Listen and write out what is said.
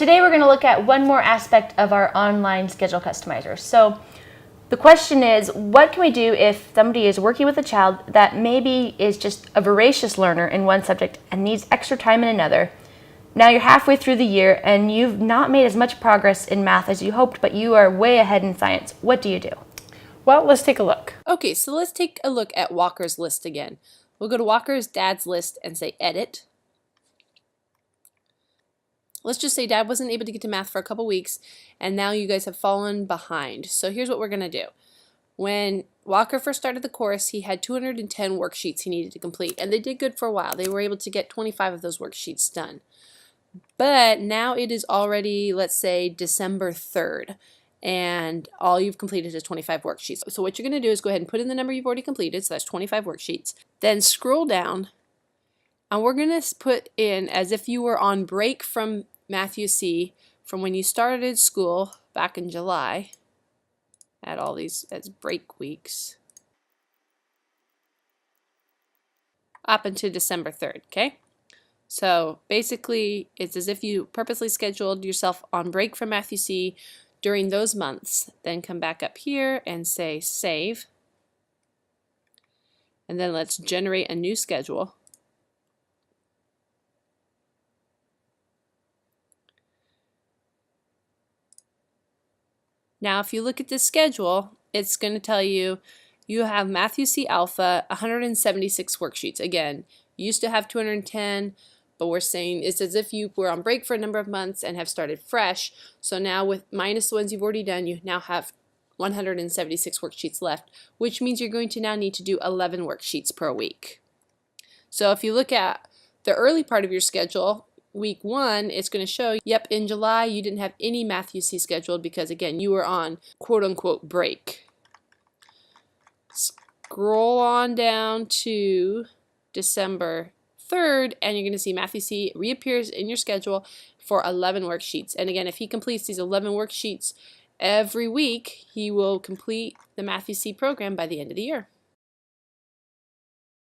Today we're going to look at one more aspect of our online schedule customizer. So the question is, what can we do if somebody is working with a child that maybe is just a voracious learner in one subject and needs extra time in another? Now you're halfway through the year and you've not made as much progress in math as you hoped, but you are way ahead in science. What do you do? Well, let's take a look. Okay, so let's take a look at Walker's list again. We'll go to Walker's dad's list and say edit. Let's just say Dad wasn't able to get to math for a couple weeks and now you guys have fallen behind. So here's what we're going to do. When Walker first started the course, he had 210 worksheets he needed to complete, and they did good for a while. They were able to get 25 of those worksheets done. But now it is already, let's say, December 3rd, and all you've completed is 25 worksheets. So what you're going to do is go ahead and put in the number you've already completed, so that's 25 worksheets. Then scroll down, and we're going to put in as if you were on break from Math UC from when you started school back in July. Add all these as break weeks up until December 3rd, okay? So basically it's as if you purposely scheduled yourself on break from Math UC during those months. Then come back up here and say save, and then let's generate a new schedule. Now if you look at this schedule, it's going to tell you you have Math UC Alpha 176 worksheets. Again, you used to have 210, but we're saying it's as if you were on break for a number of months and have started fresh. So now with minus the ones you've already done, you now have 176 worksheets left, which means you're going to now need to do 11 worksheets per week. So if you look at the early part of your schedule, week 1, it's going to show, yep, in July you didn't have any Math UC scheduled because, again, you were on quote-unquote break. Scroll on down to December 3rd, and you're going to see Math UC reappears in your schedule for 11 worksheets. And again, if he completes these 11 worksheets every week, he will complete the Math UC program by the end of the year.